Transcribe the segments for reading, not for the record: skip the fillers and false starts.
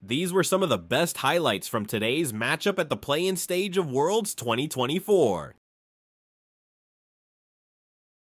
These were some of the best highlights from today's matchup at the play-in stage of Worlds 2024.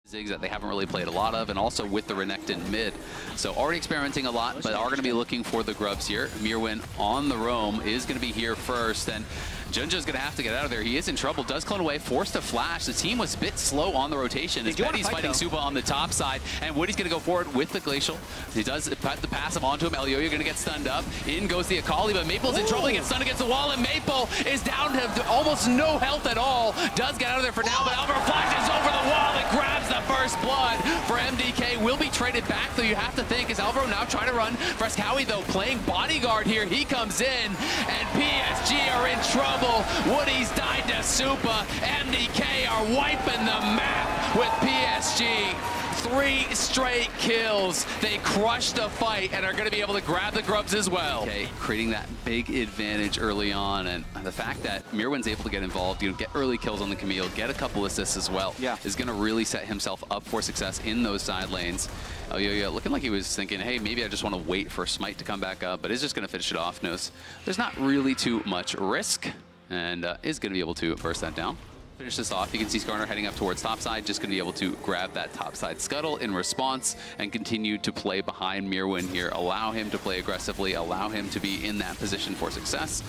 Ziggs that they haven't really played a lot of, and also with the Renekton mid. So already experimenting a lot, but are going to be looking for the grubs here. Mirwin on the roam is going to be here first, and Junja's going to have to get out of there. He is in trouble, does clone away, forced to flash. The team was a bit slow on the rotation. As Betty's fighting Supa on the top side, and Woody's going to go forward with the Glacial. He does put the passive onto him. Elyoya going to get stunned up. In goes the Akali, but Maple's in trouble. He gets stunned against the wall, and Maple is down to almost no health at all. Does get out of there for now, but Alvaro flashes over the wall and grabs the first blood for MDK. Will be traded back, though you have to think. Is Alvaro now trying to run? Frescowie, though, playing bodyguard here. He comes in, and PSG are in trouble. Woody's died to Supa. MDK are wiping the map with PSG. 3 straight kills. They crushed the fight and are going to be able to grab the grubs as well. Okay, creating that big advantage early on, and the fact that Mirwin's able to get involved, get early kills on the Camille, get a couple assists as well, is going to really set himself up for success in those side lanes. Elyoya looking like he was thinking, hey, maybe I just want to wait for Smite to come back up, but is just going to finish it off. Knows there's not really too much risk, and is going to be able to burst that down. Finish this off. You can see Skarner heading up towards topside, just going to be able to grab that topside scuttle in response and continue to play behind Mirwin here. Allow him to play aggressively, allow him to be in that position for success.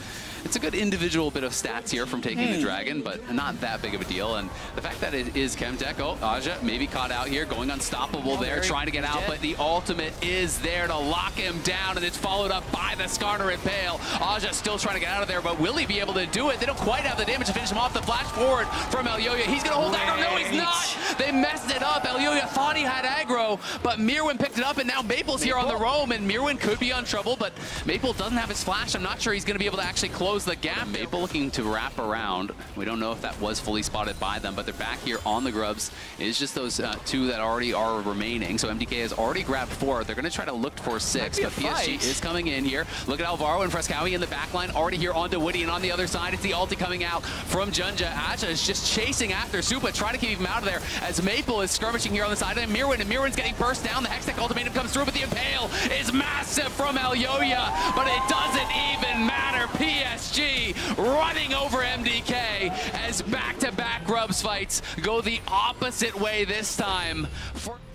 It's a good individual bit of stats here from taking the Dragon, but not that big of a deal. And the fact that it is Chemtech, Aja maybe caught out here, going unstoppable there, trying to get out, but the ultimate is there to lock him down, and it's followed up by the Skarner Impale. Aja still trying to get out of there, but will he be able to do it? They don't quite have the damage to finish him off. The flash forward from Elyoya. He's going to hold aggro. No, he's not. They messed it up. Elyoya thought he had aggro, but Mirwin picked it up, and now Maple's here on the roam, and Mirwin could be on trouble, but Maple doesn't have his flash. I'm not sure he's going to be able to actually close the gap. Maple looking to wrap around. We don't know if that was fully spotted by them, but they're back here on the grubs. It's just those 2 that already are remaining. So MDK has already grabbed 4. They're going to try to look for 6, but PSG is coming in here. Look at Alvaro and Frescowie in the back line, already here onto Woody, and on the other side, it's the ulti coming out from Junja. Aja is just chasing after Supa, trying to keep him out of there, as Maple is skirmishing here on the side, and Mirwin's getting burst down. The Hextech ultimatum comes through, but the Impale is massive from Elyoya, but it doesn't even matter. PSG running over MDK as back-to-back grubs fights go the opposite way this time.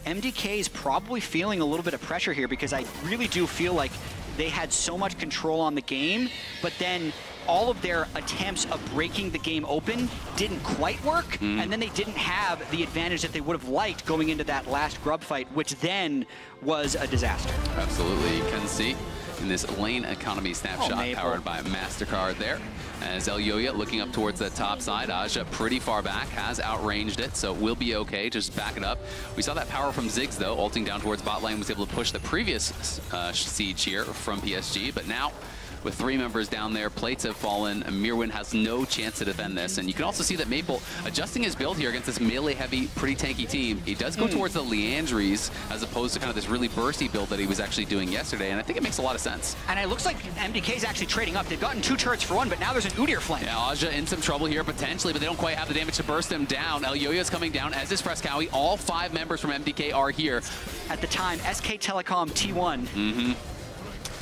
MDK is probably feeling a little bit of pressure here, because I really do feel like they had so much control on the game, but then all of their attempts of breaking the game open didn't quite work, and then they didn't have the advantage that they would have liked going into that last grub fight, which then was a disaster. Absolutely, you can see in this lane economy snapshot powered by MasterCard there. As Elyoya looking up towards the top side, Aja pretty far back, has outranged it, so we'll be okay, just back it up. We saw that power from Ziggs though, ulting down towards bot lane, was able to push the previous siege here from PSG, but now with 3 members down there, plates have fallen, Mirwin has no chance to defend this, and you can also see that Maple adjusting his build here against this melee-heavy, pretty tanky team. He does go towards the Leandries, as opposed to kind of this really bursty build that he was actually doing yesterday, and I think it makes a lot of sense. And it looks like MDK's actually trading up. They've gotten 2 turrets for 1, but now there's an Udyr flank. Yeah, Aja in some trouble here, potentially, but they don't quite have the damage to burst him down. Elyoya's coming down, as is Frescowie. All 5 members from MDK are here. At the time, SK Telecom T1.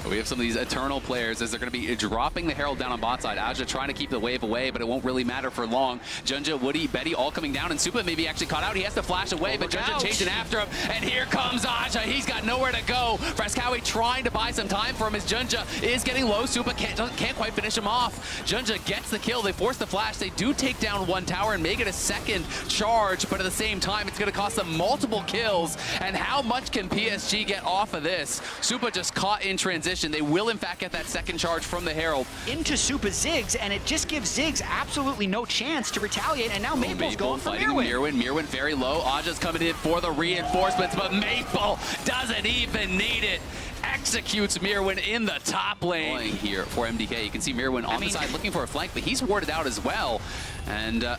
We have some of these Eternal players as they're going to be dropping the Herald down on bot side. Aja trying to keep the wave away, but it won't really matter for long. Junja, Woody, Betty all coming down, and Supa maybe actually caught out. He has to flash away, but Junja chasing after him, and here comes Aja. He's got nowhere to go. Frescowie trying to buy some time for him as Junja is getting low. Supa can't quite finish him off. Junja gets the kill. They force the flash. They do take down 1 tower and make it a second charge, but at the same time, it's going to cost them multiple kills. And how much can PSG get off of this? Supa just caught in transition. They will, in fact, get that second charge from the Herald. Into Supa Ziggs, and it just gives Ziggs absolutely no chance to retaliate, and now Maple's going for Mirwin. Mirwin very low. Aja's coming in for the reinforcements, but Maple doesn't even need it. Executes Mirwin in the top lane here for MDK. You can see Mirwin on the side looking for a flank, but he's warded out as well. And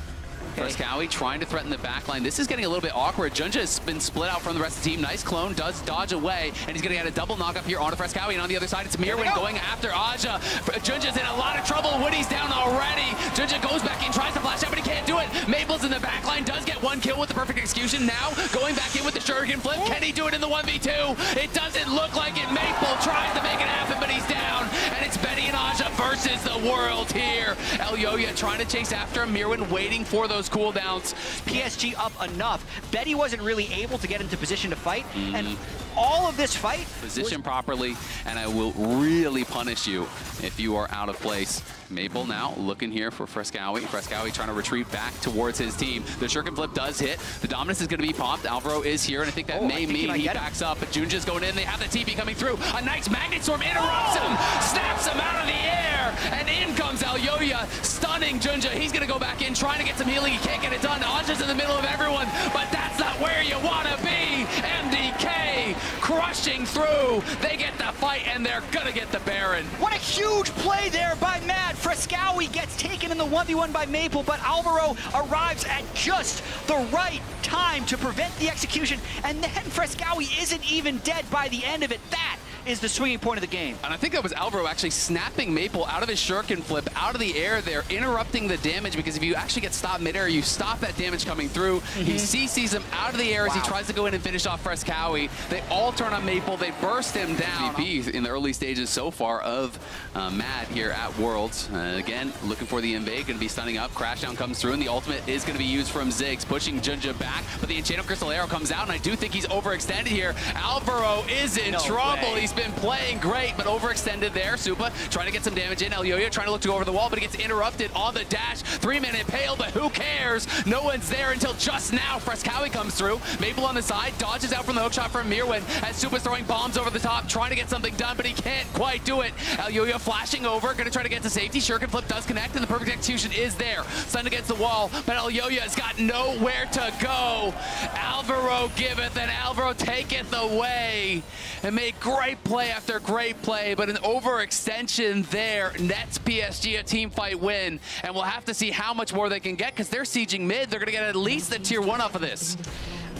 Frescowie trying to threaten the backline. This is getting a little bit awkward. Junja has been split out from the rest of the team. Nice clone, does dodge away, and he's going to get a double knock up here onto Frescowie, and on the other side, it's Mirwin going after Aja. Junja's in a lot of trouble. Woody's down already. Junja goes back in, tries to flash out, but he can't do it. Maple's in the backline, does get 1 kill with the perfect execution. Now, going back in with the Shuriken flip. Can he do it in the 1v2? It doesn't look like it. Maple tries to make it happen, but he's down, and it's back crushes the world here. Elyoya trying to chase after him. Mirwin waiting for those cooldowns. PSG up enough. Betty wasn't really able to get into position to fight, and all of this fight... Position properly, and I will really punish you if you are out of place. Maple now looking here for Frescowi. Frescowi trying to retreat back towards his team. The shuriken flip does hit. The dominance is going to be popped. Alvaro is here, and I think that may mean he backs up. But Junja's going in. They have the TP coming through. A nice Magnet Storm interrupts him, snaps him out of the air, and in comes Elyoya, stunning Junja. He's going to go back in, trying to get some healing. He can't get it done. Aja's in the middle of everyone, but that's not where you want to be. MDK crushing through. They get the fight, and they're going to get the Baron. What a huge play there by Mad. Frescowi gets taken in the 1v1 by Maple, but Alvaro arrives at just the right time to prevent the execution, and then Frescowi isn't even dead by the end of it. That is the swinging point of the game. And I think that was Alvaro actually snapping Maple out of his shuriken flip, out of the air there, interrupting the damage, because if you actually get stopped midair, you stop that damage coming through. He CCs him out of the air as he tries to go in and finish off Frescowi. They all turn on Maple. They burst him down. MVP in the early stages so far of Mad here at Worlds. Again, looking for the invade, going to be stunning up. Crashdown comes through, and the ultimate is going to be used from Ziggs, pushing Junja back, but the Enchanted Crystal Arrow comes out, and I do think he's overextended here. Alvaro is in trouble. He's been playing great, but overextended there. Supa trying to get some damage in. Elyoya trying to look to go over the wall, but he gets interrupted on the dash. 3-minute pale, but who cares? No one's there until just now. Frescowi comes through. Maple on the side, dodges out from the hookshot from Mirwin as Supa's throwing bombs over the top, trying to get something done, but he can't quite do it. Elyoya flashing over, going to try to get to safety. Shuriken flip does connect, and the perfect execution is there. Stunned against the wall, but Elyoya has got nowhere to go. Alvaro giveth, and Alvaro taketh away, and made great play after great play, but an overextension there nets PSG a team fight win, and we'll have to see how much more they can get, because they're sieging mid. They're going to get at least the tier 1 off of this.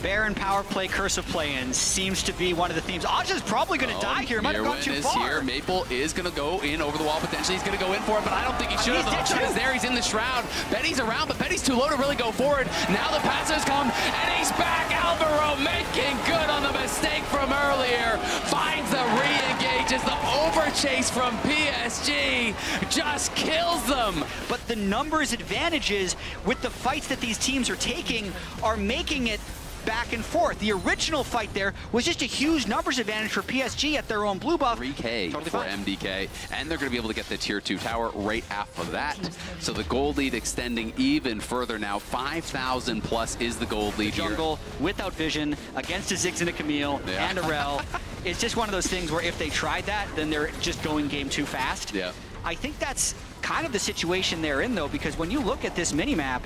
Baron power play, curse of play-ins seems to be one of the themes. Aja's probably going to die here. Might have gone too far. Here. Maple is going to go in over the wall. Potentially he's going to go in for it, but I don't think he should have. The hookshot is there. He's in the shroud. Betty's around, but Betty's too low to really go forward. Now the passives come, and he's back. Alvaro making good on the mistake from earlier. Finds the re-engage as the overchase from PSG just kills them. But the numbers advantages with the fights that these teams are taking are making it back and forth. The original fight there was just a huge numbers advantage for PSG at their own blue buff. 3K for MDK, and they're going to be able to get the tier 2 tower right after that. So the gold lead extending even further now. 5,000 plus is the gold lead here. Jungle without vision against a Ziggs and a Camille and a Rel. It's just one of those things where if they tried that, then they're just going game too fast. Yeah. I think that's kind of the situation they're in, though, because when you look at this mini-map,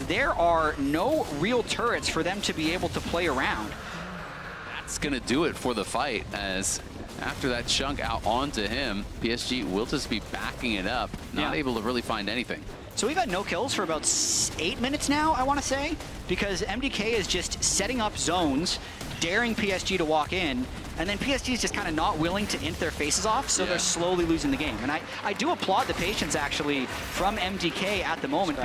there are no real turrets for them to be able to play around. That's going to do it for the fight, as after that chunk out onto him, PSG will just be backing it up, not able to really find anything. So we've had no kills for about 8 minutes now, I want to say, because MDK is just setting up zones, daring PSG to walk in, and then PSG is just kind of not willing to int their faces off, so they're slowly losing the game. And I do applaud the patience, actually, from MDK at the moment.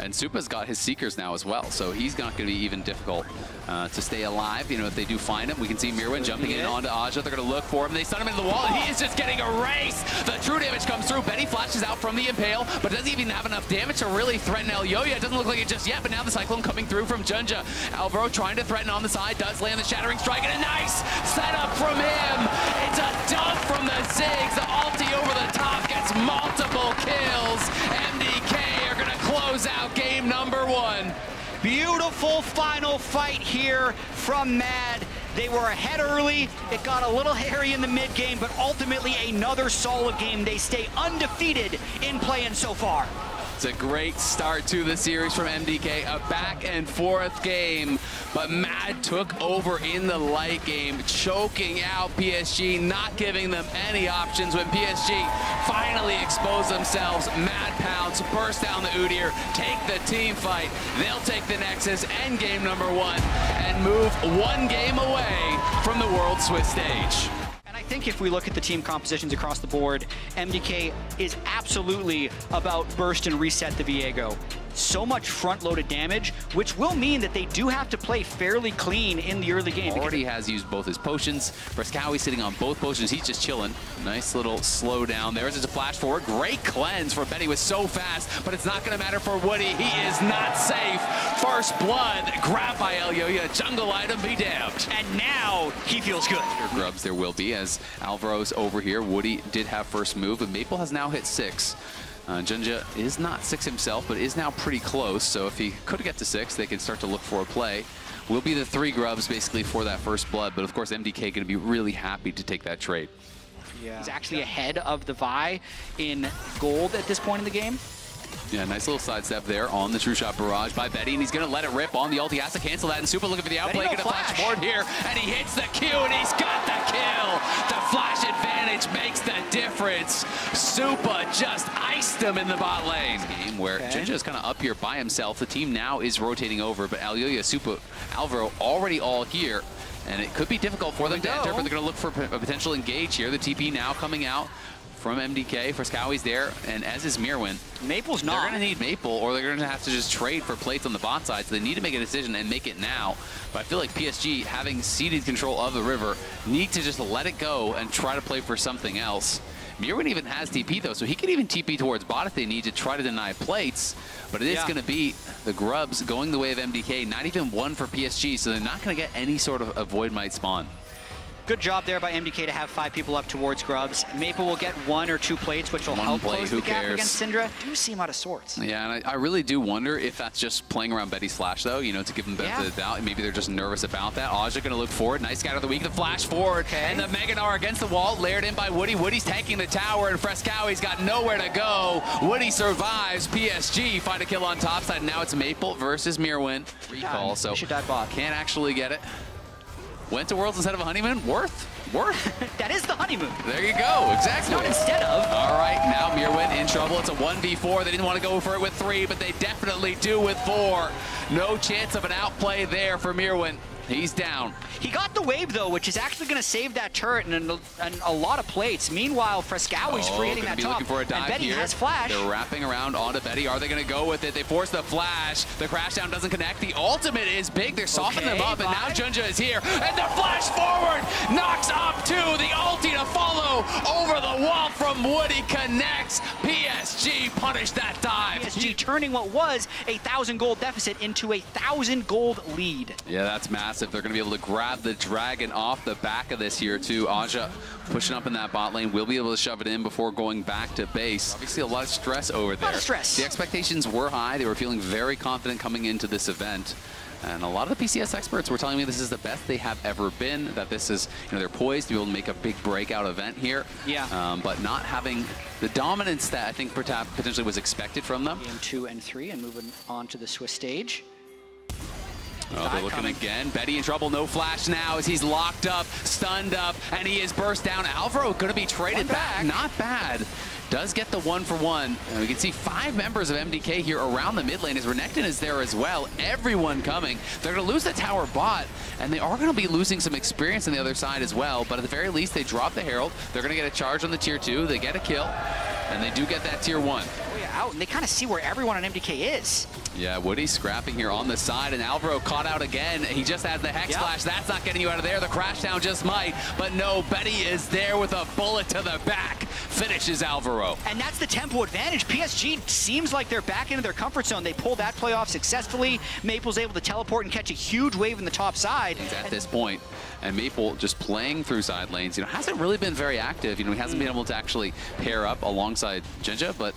And Supa's got his Seekers now as well, so he's not going to be even difficult to stay alive. You know, if they do find him, we can see Mirwin jumping in onto Aja. They're going to look for him. They stun him into the wall, and he is just getting erased. The true damage comes through. Betty flashes out from the Impale, but doesn't even have enough damage to really threaten Elyoya. It doesn't look like it just yet, but now the Cyclone coming through from Junja. Alvaro trying to threaten on the side, does land the Shattering Strike, and a nice setup from him. It's a dunk from the Ziggs. The ulti over the top gets multiple kills. MDK are going to close out game number 1. Beautiful final fight here from Mad. They were ahead early. It got a little hairy in the mid game, but ultimately another solid game. They stay undefeated in play-in so far. It's a great start to the series from MDK, a back and forth game, but Mad took over in the late game, choking out PSG, not giving them any options. When PSG finally exposed themselves, Mad Pounce burst down the Udyr, take the team fight. They'll take the Nexus, end game number 1, and move 1 game away from the World Swiss stage. I think if we look at the team compositions across the board, MDK is absolutely about burst and reset the Viego. so much front-loaded damage, which will mean that they do have to play fairly clean in the early game. Already has used both his potions. Frescowi sitting on both potions. He's just chilling. Nice little slow down. There's a flash forward. Great cleanse for Betty. Was so fast, but it's not going to matter for Woody. He is not safe. First blood grabbed by Elyoya. Jungle item be damned. And now he feels good. Grubs there will be as Alvaro's over here. Woody did have first move, but Maple has now hit 6. Junja is not 6 himself, but is now pretty close. So if he could get to 6, they can start to look for a play. Will be the 3 grubs basically for that first blood, but of course MDK going to be really happy to take that trade. Yeah. He's actually ahead of the Vi in gold at this point in the game. Yeah, nice little sidestep there on the True Shot barrage by Betty, and he's going to let it rip on the ult. He has to cancel that, and Super looking for the outplay. Going to flash forward here, and he hits the Q, and he's got the kill. The flash advantage makes the difference. Super just iced him in the bot lane. Game where Jinja is kind of up here by himself. The team now is rotating over, but Elyoya, Super, Alvaro already all here. And it could be difficult for them to enter, but they're going to look for a potential engage here. The TP now coming out from MDK. Frescowi's there, and as is Mirwin. Maple's not. They're going to need Maple, or they're going to have to just trade for plates on the bot side. So they need to make a decision and make it now. But I feel like PSG, having ceded control of the river, need to just let it go and try to play for something else. Mirwin even has TP though, so he could even TP towards bot if they need to try to deny plates. But it is going to be the grubs going the way of MDK, not even one for PSG, so they're not going to get any sort of a Void Might spawn. Good job there by MDK to have 5 people up towards grubs. Maple will get 1 or 2 plates, which will help close the gap against Syndra. Do see him out of sorts. Yeah, and I really do wonder if that's just playing around Betty's flash, though, you know, to give them the benefit of the doubt. Maybe they're just nervous about that. Aja going to look forward. Nice scout of the week. The flash forward. And the Meganar against the wall, layered in by Woody. Woody's taking the tower, and Frescowi's got nowhere to go. Woody survives. PSG find a kill on top side. Now it's Maple versus Mirwin. Recall, so can't actually get it. Went to Worlds instead of a honeymoon? Worth? That is the honeymoon. There you go, exactly. Not instead of. All right, now Mirwin in trouble. It's a 1v4. They didn't want to go for it with 3, but they definitely do with 4. No chance of an outplay there for Mirwin. He's down. He got the wave, though, which is actually going to save that turret and a lot of plates. Meanwhile, Frescowi's free hitting that top, for a dive and Betty here. has flash. They're wrapping around onto Betty. Are they going to go with it? They force the flash. The crash down doesn't connect. The ultimate is big. They're softening them up, and now Junja is here. And the flash forward knocks up 2. The ulti to follow over the wall from Woody connects. PSG punished that dive. PSG turning what was a 1,000 gold deficit into a 1,000 gold lead. Yeah, that's massive. They're going to be able to grab the dragon off the back of this here too. Aja pushing up in that bot lane. Will be able to shove it in before going back to base. Obviously a lot of stress over there. A lot of stress. The expectations were high. They were feeling very confident coming into this event. And a lot of the PCS experts were telling me this is the best they have ever been, that this is, you know, they're poised to be able to make a big breakout event here. Yeah. But not having the dominance that I think potentially was expected from them. Game 2 and 3 and moving on to the Swiss stage. Oh, they're looking again. Betty in trouble. No flash now as he's locked up, stunned up, and he is burst down. Alvaro going to be traded back. Not bad. Does get the 1-for-1. And we can see 5 members of MDK here around the mid lane as Renekton is there as well. Everyone coming. They're going to lose the tower bot, and they are going to be losing some experience on the other side as well. But at the very least, they drop the Herald. They're going to get a charge on the tier 2. They get a kill, and they do get that tier 1. Out, and they kind of see where everyone on MDK is. Yeah, Woody scrapping here on the side, and Alvaro caught out again. He just has the Hex Flash. That's not getting you out of there. The crash down just might, but no, Betty is there with a bullet to the back. Finishes Alvaro. And that's the tempo advantage. PSG seems like they're back into their comfort zone. They pulled that play off successfully. Maple's able to teleport and catch a huge wave in the top side. At this point, and Maple just playing through side lanes, you know, hasn't really been very active. You know, he hasn't been able to actually pair up alongside Jinja, but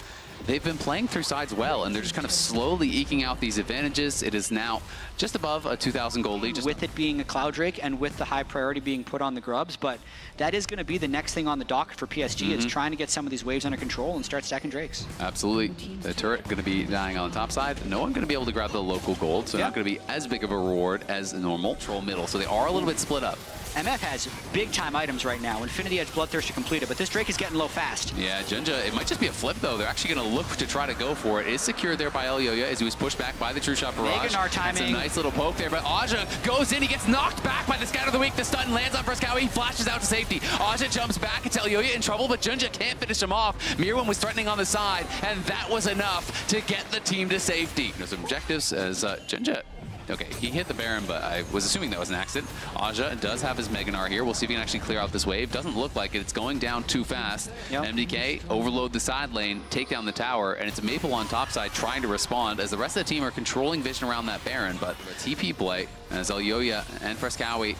they've been playing through sides well, and they're just kind of slowly eking out these advantages. It is now just above a 2,000 gold lead. With it being a Cloud Drake and with the high priority being put on the grubs, but that is going to be the next thing on the docket for PSG. Is trying to get some of these waves under control and start stacking Drakes. Absolutely. The turret going to be dying on the top side. No one going to be able to grab the local gold, so not going to be as big of a reward as normal. Troll middle, so they are a little bit split up. MF has big-time items right now. Infinity Edge, Bloodthirster completed, but this Drake is getting low fast. Yeah, Junja, it might just be a flip, though. They're actually going to look to try to go for it. It's secured there by Elyoya as he was pushed back by the True Shot Barrage. Meganar timing. It's a nice little poke there, but Aja goes in. He gets knocked back by the Scout of the Week. The stun lands on Frescow. He flashes out to safety. Aja jumps back. It's Elyoya in trouble, but Junja can't finish him off. Mirwin was threatening on the side, and that was enough to get the team to safety. There's some objectives as Junja. Okay, he hit the Baron, but I was assuming that was an accident. Aja does have his Meganar here. We'll see if he can actually clear out this wave. Doesn't look like it. It's going down too fast. Yep. MDK overload the side lane, take down the tower, and it's Maple on top side trying to respond as the rest of the team are controlling vision around that Baron. But the TP play as Elyoya and Frescowy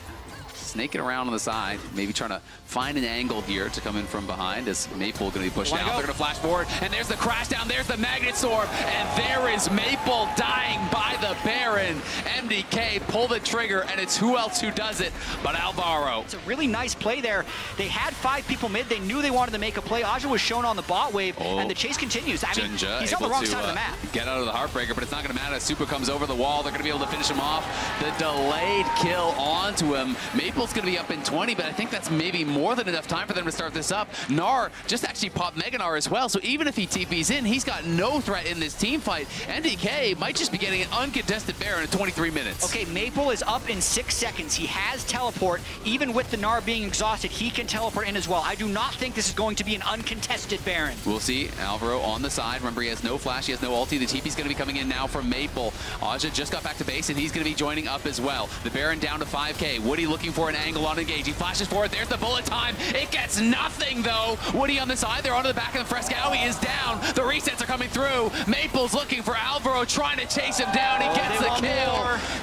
snaking around on the side, maybe trying to find an angle here to come in from behind as Maple going to be pushed out. They're going to flash forward, and there's the crash down, there's the Magnet Storm, and there is Maple dying by the Baron. MDK pull the trigger, and it's who else who does it but Alvaro. It's a really nice play there. They had 5 people mid. They knew they wanted to make a play. Aja was shown on the bot wave, and the chase continues. I mean, he's on the wrong side of the map. Get out of the Heartbreaker, but it's not going to matter. Super comes over the wall. They're going to be able to finish him off. The delayed kill onto him. Maple's going to be up in 20, but I think that's maybe more than enough time for them to start this up. Gnar just actually popped Meganar as well, so even if he TPs in, he's got no threat in this team fight. MDK might just be getting an uncontested Baron in 23 minutes. Okay, Maple is up in 6 seconds. He has teleport. Even with the Gnar being exhausted, he can teleport in as well. I do not think this is going to be an uncontested Baron. We'll see. Alvaro on the side. Remember, he has no flash, he has no ulti. The TP's going to be coming in now from Maple. Aja just got back to base, and he's going to be joining up as well. The Baron down to 5k. Woody looking for an angle on engage. He flashes forward. There's the bullet time. It gets nothing, though. Woody on the side. They're onto the back of the Frescow. He is down. The resets are coming through. Maple's looking for Alvaro, trying to chase him down. He gets the kill.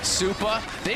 Supa, they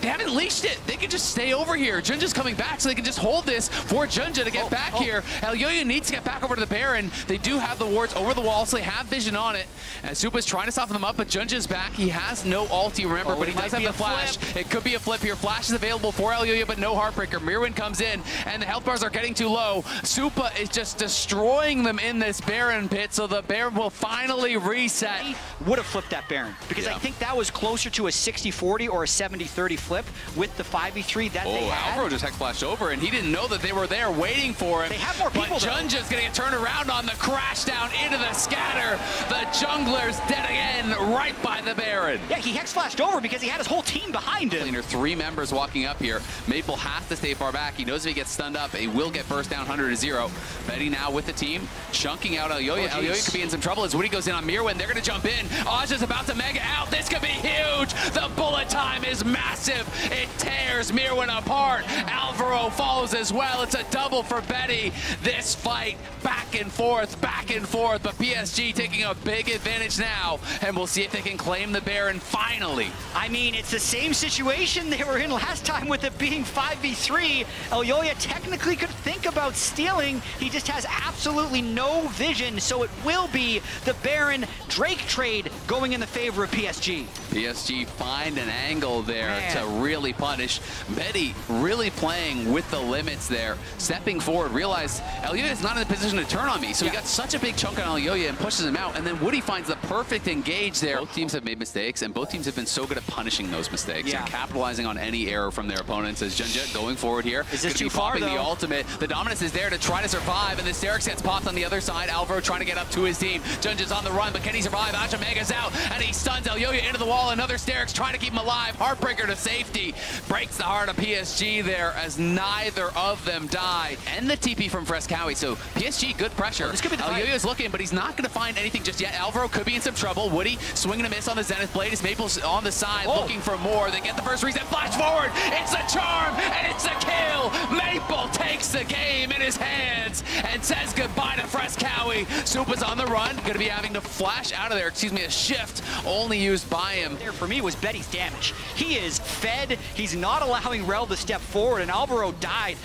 haven't leashed it. They can just stay over here. Junja's coming back, so they can just hold this for Junja to get back here. Elyoya needs to get back over to the Baron. They do have the wards over the wall, so they have vision on it. And Supa's trying to soften them up, but Junja's back. He has no ulti, remember, but he does have the flash. It could be a flip here. Flash is available for Elyoya, but no Heartbreaker. Mirwin comes in, and the health bars are getting too low. Supa is just destroying them in this Baron pit, so the Baron will finally reset. He would have flipped that Baron, because I think that was closer to a 60-40 or a 70-30 flip with the 5v3 that they had. Alvaro just hex flashed over, and he didn't know that they were there waiting for him. They have more people, but Junja's going to get turned around on the crash down into the scatter. The jungler's dead again, right by the Baron. Yeah, he hex flashed over because he had his whole team behind him. 3 members walking up here. Maple has to stay far back. He knows if he gets stunned up, he will get burst down 100-0. Betty now with the team, chunking out Elyoya. Elyoya could be in some trouble as Woody goes in on Mirwin. They're going to jump in. Aja's about to mega out. This could be huge. The bullet time is massive. It tears Mirwin apart. Alvaro falls as well. It's a double for Betty. This fight back and forth, but PSG taking a big advantage now, and we'll see if they can claim the Baron finally. I mean, it's the same situation they were in last time with it being 5v3. Elyoya technically could think about stealing. He just has absolutely no vision, so it will be the Baron Drake trade going in the favor of PSG. PSG find an angle there to really punish. Betty really playing with the limits there, stepping forward, realized Elyoya is not in a position to turn on me, so he got such a big chunk on Elyoya and pushes him out, and then Woody finds the perfect engage there. Both teams have made mistakes, and both teams have been so good at punishing those mistakes and capitalizing on any error from their opponents. As Junja going forward here, is this too far, though? The ultimate. The dominance is there to try to survive, and the Sterix gets popped on the other side. Alvaro trying to get up to his team. Junja's on the run, but can he survive? Aja Mega's out, and he stuns Elyoya into the wall. Another Sterix trying to keep him alive. Heartbreaker to safety. Breaks the heart of PSG there as neither of them die. And the TP from Frescowy, so PSG, good pressure. This could be the Elyoya's looking, but he's not going to find anything just yet. Alvaro could be in some trouble. Woody swinging a miss on the Zenith Blade as Maple's on the side looking for more. They get the first reset. Flash forward. It's a charm, and it's a kill. Maple takes the game in his hands and says goodbye to Frescowy. Supa's on the run. Going to be having to flash out of there. Excuse me, a shift only used by him. There for me was Betty's damage. He is fed. He's not allowing Rel to step forward, and Alvaro died.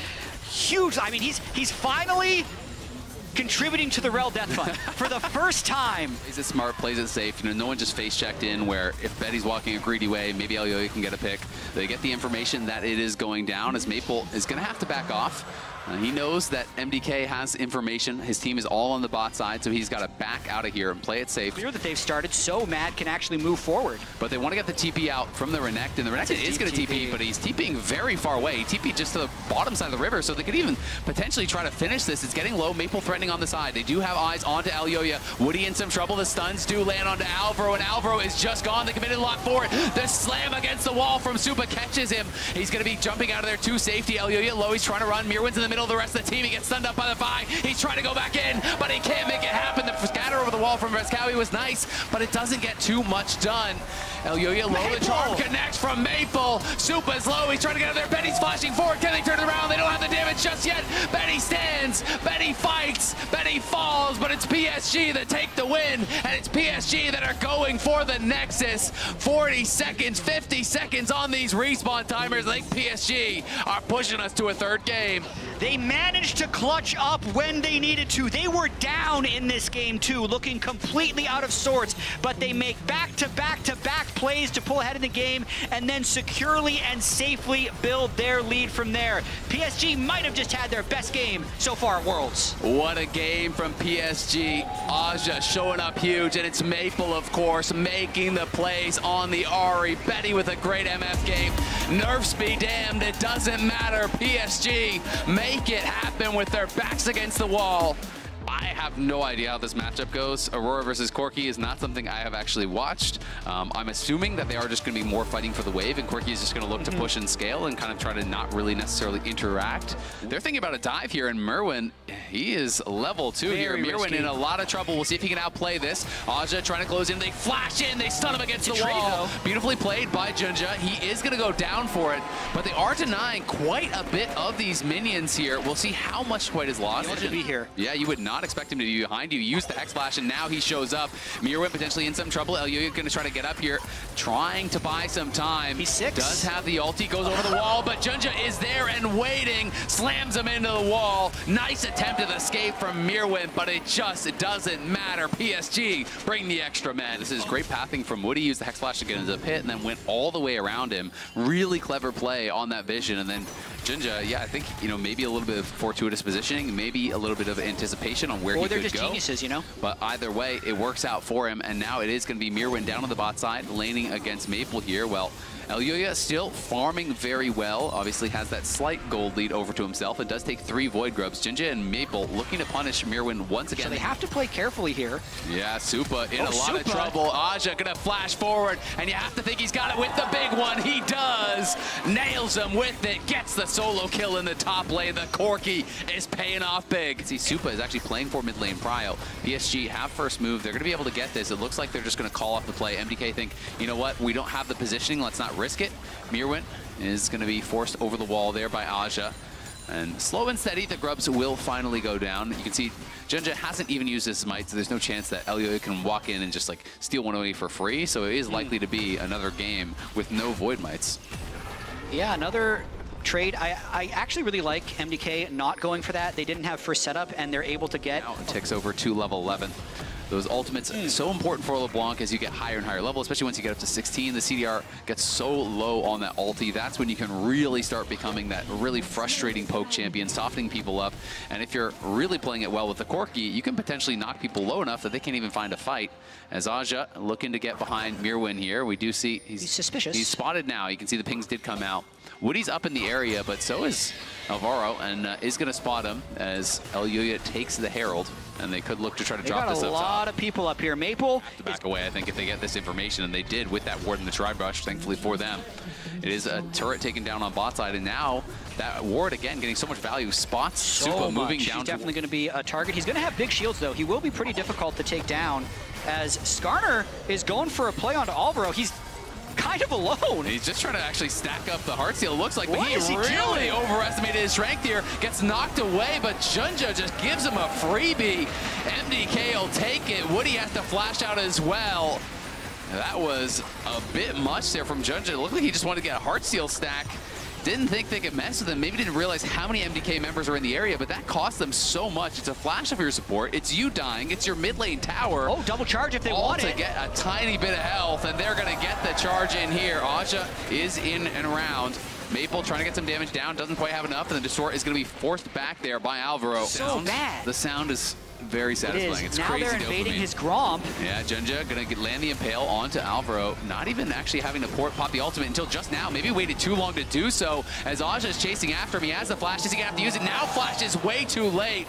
Huge. I mean, he's finally contributing to the Rel death fund for the first time. Plays it smart, plays it safe. You know, no one just face checked in where if Betty's walking a greedy way, maybe Elyoya can get a pick. They get the information that it is going down as Maple is going to have to back off. He knows that MDK has information. His team is all on the bot side, so he's got to back out of here and play it safe. Clear that they've started, so Mad can actually move forward. But they want to get the TP out from the Renekton. The Renekton is going to TP, but he's TPing very far away. He TP'd just to the bottom side of the river, so they could even potentially try to finish this. It's getting low. Maple threatening on the side. They do have eyes onto Elyoya. Woody in some trouble. The stuns do land onto Alvaro, and Alvaro is just gone. The committed lock for it. The slam against the wall from Supa catches him. He's going to be jumping out of there to safety. Elyoya low. He's trying to run. Mirwin's in the middle of the rest of the team. He gets stunned up by the Vi. He's trying to go back in, but he can't make it happen. The scatter over the wall from Veskawi was nice, but it doesn't get too much done. Elyoya low, the charm connects from Maple. Supa's low, he's trying to get out of there. Benny's flashing forward. Can they turn it around? They don't have the damage just yet. Benny stands, Benny fights, Benny falls, but it's PSG that take the win, and it's PSG that are going for the Nexus. 40 seconds, 50 seconds on these respawn timers. I think PSG are pushing us to a third game. They managed to clutch up when they needed to. They were down in this game too, looking completely out of sorts, but they make back-to-back-to-back plays to pull ahead in the game and then securely and safely build their lead from there. PSG might have just had their best game so far at Worlds. What a game from PSG. Aja showing up huge, and it's Maple, of course, making the plays on the Ahri. Betty with a great MF game. Nerfs be damned, it doesn't matter. PSG make it happen with their backs against the wall. I have no idea how this matchup goes. Aurora versus Corki is not something I have actually watched. I'm assuming that they are just going to be more fighting for the wave, and Corki is just going to look to push and scale and kind of try to not really necessarily interact. They're thinking about a dive here, and Merwin, he is level 2 here. Merwin in a lot of trouble. We'll see if he can outplay this. Aja trying to close in. They flash in. They stun him against the wall. Beautifully played by Junja. He is going to go down for it, but they are denying quite a bit of these minions here. We'll see how much quite is lost. He should be here. Yeah, you would not expect him to be behind you. Use the Hex Flash, and now he shows up. Mirwin potentially in some trouble. Elyoya going to try to get up here, trying to buy some time. He's 6. Does have the ulti, goes over the wall, but Junja is there and waiting, slams him into the wall. Nice attempt at escape from Mirwin, but it just doesn't matter. PSG bring the extra men. This is great pathing from Woody. Used the Hex Flash to get into the pit and then went all the way around him. Really clever play on that vision, and then Junja, yeah, I think, you know, maybe a little bit of fortuitous positioning, maybe a little bit of anticipation on where he could go. Or they're just geniuses, you know? But either way, it works out for him, and now it is going to be Mirwin down on the bot side, laning against Maple here. Well, Elyoya still farming very well. Obviously has that slight gold lead over to himself. It does take 3 Void Grubs. Junja and Maple looking to punish Mirwin once again. So they have to play carefully here. Yeah, Supa in a lot of trouble. Aja gonna flash forward, and you have to think he's got it with the big one. He does. Nails him with it. Gets the solo kill in the top lane. The Corki is paying off big. See, Supa is actually playing for mid lane prio. PSG have first move. They're gonna be able to get this. It looks like they're just gonna call off the play. MDK think, you know what? We don't have the positioning. Let's not risk it. Mirwin is going to be forced over the wall there by Aja. And slow and steady, the Grubs will finally go down. You can see Junja hasn't even used his smite, so there's no chance that Elyoya can walk in and just like steal one away for free. So it is likely to be another game with no Void Mites. Yeah, another trade. I actually really like MDK not going for that. They didn't have first setup, and they're able to get... Now it ticks over to level 11. Those ultimates so important for LeBlanc as you get higher and higher level, especially once you get up to 16. The CDR gets so low on that ulti. That's when you can really start becoming that really frustrating poke champion, softening people up. And if you're really playing it well with the Corki, you can potentially knock people low enough that they can't even find a fight. As Aja looking to get behind Mirwin here, we do see he's suspicious. He's spotted now. You can see the pings did come out. Woody's up in the area, but so is Alvaro, and is going to spot him as Elyoya takes the Herald, and they could look to try to drop this up top. They got a lot of people up here. Maple to back away, I think, if they get this information, and they did with that ward in the Tri-Brush, thankfully for them. It is a turret taken down on bot side, and now that ward, again, getting so much value, spots Supa moving down. He's definitely going to be a target. He's going to have big shields, though. He will be pretty difficult to take down, as Skarner is going for a play onto Alvaro. He's kind of alone. He's just trying to actually stack up the Heartsteel, it looks like, but he really overestimated his strength here. Gets knocked away, but Junja just gives him a freebie. MDK will take it. Woody has to flash out as well. That was a bit much there from Junja. It looked like he just wanted to get a Heartsteel stack. Didn't think they could mess with him. Maybe didn't realize how many MDK members are in the area, but that cost them so much. It's a flash of your support. It's you dying. It's your mid lane tower. Oh, double charge if they want it. To get a tiny bit of health, and they're going to get the charge in here. Aja is in and around. Maple trying to get some damage down, doesn't quite have enough, and the Distort is going to be forced back there by Alvaro. So bad. The sound is very satisfying. It's now crazy they're invading his Gromp. Yeah, Junja going to land the Impale onto Alvaro, not even actually having to pop the ultimate until just now. Maybe waited too long to do so, as Aja is chasing after him. He has the flash. Is he going to have to use it? Now flash is way too late.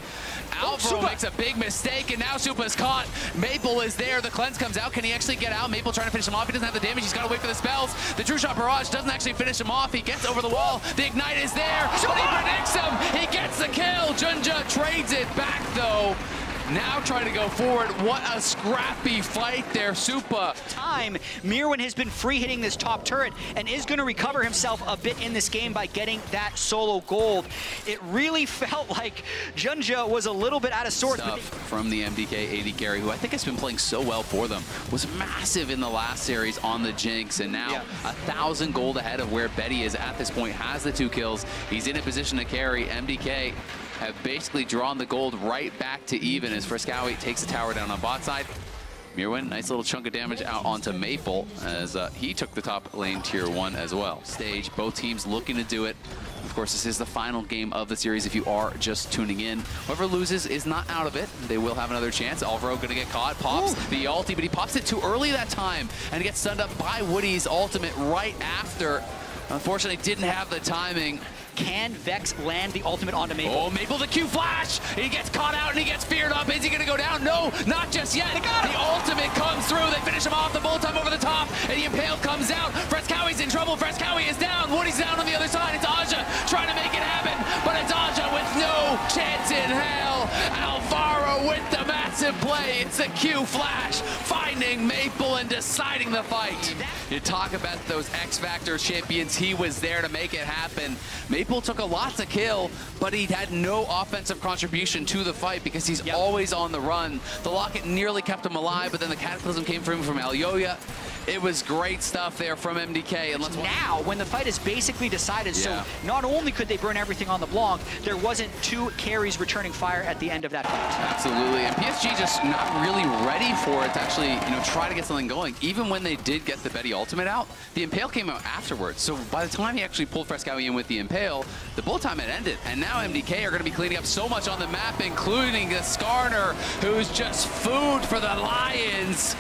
Alvaro makes a big mistake, and now Supa's caught. Maple is there. The cleanse comes out. Can he actually get out? Maple trying to finish him off. He doesn't have the damage. He's got to wait for the spells. The True Shot Barrage doesn't actually finish him off. He gets over the wall. The Ignite is there, but he predicts him. He gets the kill. Junja trades it back, though. Now trying to go forward. What a scrappy fight there, Supa. Mirwin has been free hitting this top turret and is going to recover himself a bit in this game by getting that solo gold. It really felt like Junja was a little bit out of sorts. From the MDK AD carry, who I think has been playing so well for them, was massive in the last series on the Jinx, and now 1,000 gold ahead of where Betty is at this point, has the 2 kills. He's in a position to carry. MDK have basically drawn the gold right back to even as Frescowi takes the tower down on bot side. Mirwin, nice little chunk of damage out onto Maple as he took the top lane tier 1 as well. Stage, both teams looking to do it. Of course, this is the final game of the series if you are just tuning in. Whoever loses is not out of it. They will have another chance. Alvaro gonna get caught, pops the ulti, but he pops it too early that time and gets stunned up by Woody's ultimate right after. Unfortunately, didn't have the timing. Can Vex land the ultimate onto Maple? Oh, Maple, the Q flash! He gets caught out and he gets feared up. Is he gonna go down? No, not just yet. The ultimate comes through. They finish him off. The bullet time over the top, and the Impale comes out. Frescowi's in trouble. Frescowi is down. Woody's down on the other side. It's Aja trying to make it happen, but it's Aja with no chance in hell. Alvaro with the massive play. It's the Q flash, finding Maple and deciding the fight. You talk about those X Factor champions. He was there to make it happen. Maple took a lot to kill, but he had no offensive contribution to the fight because he's always on the run. The Locket nearly kept him alive, but then the Cataclysm came from Alyoya. It was great stuff there from MDK. And now, when the fight is basically decided, so not only could they burn everything on the Blanc, there wasn't 2 carries returning fire at the end of that fight. Absolutely, and PSG just not really ready for it to actually, try to get something going. Even when they did get the Betty ultimate out, the Impale came out afterwards. So by the time he actually pulled Frescowi in with the Impale, the bullet time had ended. And now MDK are going to be cleaning up so much on the map, including the Skarner, who's just food for the Lions.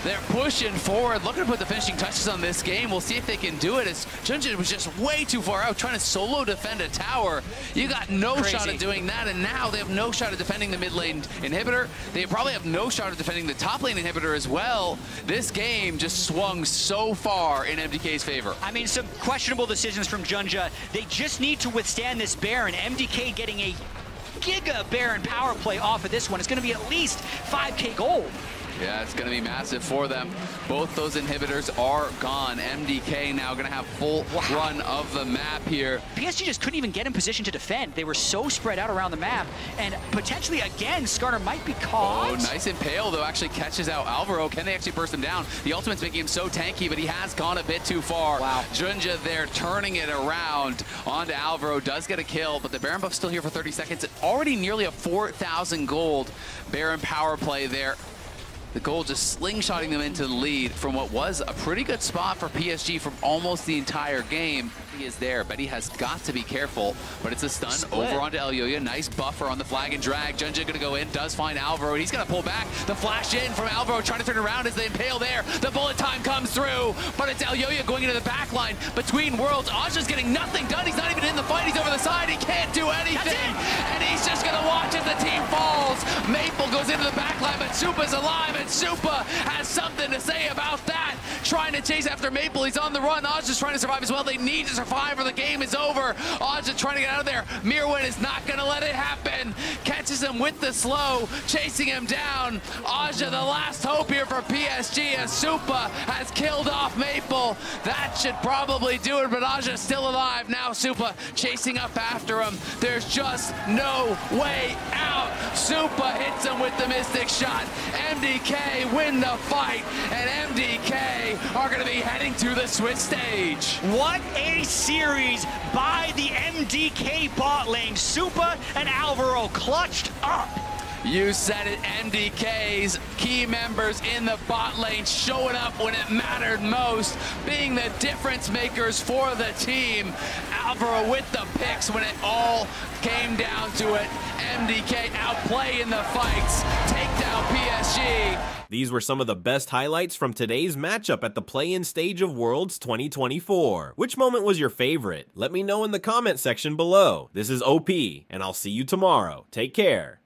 They're pushing forward, looking to put the finishing touches on this game. We'll see if they can do it, as Junja was just way too far out trying to solo defend a tower. You got no shot at doing that, and now they have no shot at defending the mid lane inhibitor. They probably have no shot at defending the top lane inhibitor as well. This game just swung so far in MDK's favor. I mean, some questionable decisions from Junja. They just need to withstand this Baron. MDK getting a giga Baron power play off of this one. It's going to be at least 5K gold. Yeah, it's going to be massive for them. Both those inhibitors are gone. MDK now going to have full run of the map here. PSG just couldn't even get in position to defend. They were so spread out around the map, and potentially, again, Skarner might be caught. Oh, nice Impale, though, actually catches out Alvaro. Can they actually burst him down? The ultimate's making him so tanky, but he has gone a bit too far. Wow. Junja there turning it around onto Alvaro. Does get a kill, but the Baron buff's still here for 30 seconds. Already nearly a 4,000 gold Baron power play there. The goal just slingshotting them into the lead from what was a pretty good spot for PSG from almost the entire game. He is there. Betty has got to be careful, but it's a stun over onto Elyoya. Nice buffer on the flag and drag. Junja gonna go in, does find Alvaro, and he's gonna pull back. The flash in from Alvaro, trying to turn around as they Impale there. The bullet time comes through, but it's Elyoya going into the back line between worlds. Aja's getting nothing done. He's not even in the fight. He's over the side. He can't do anything, and he's just gonna watch as the team falls. Maple goes into the back line, but Supa's alive, and Supa has something to say about that. Trying to chase after Maple. He's on the run. Aja's trying to survive as well. They need to survive or the game is over. Aja trying to get out of there. Mirwin is not going to let it happen. Catches him with the slow, chasing him down. Aja, the last hope here for PSG, as Supa has killed off Maple. That should probably do it, but Aja's still alive. Now Supa chasing up after him. There's just no way out. Supa hits him with the Mystic Shot. MDK win the fight, and MDK are going to be heading to the Switch stage. What a series by the MDK bot lane. Supa and Alvaro clutched up. You said it, MDK's key members in the bot lane showing up when it mattered most, being the difference makers for the team. Alvaro with the picks when it all came down to it. MDK outplay in the fights, take down PSG. These were some of the best highlights from today's matchup at the play-in stage of Worlds 2024. Which moment was your favorite? Let me know in the comment section below. This is OP, and I'll see you tomorrow. Take care.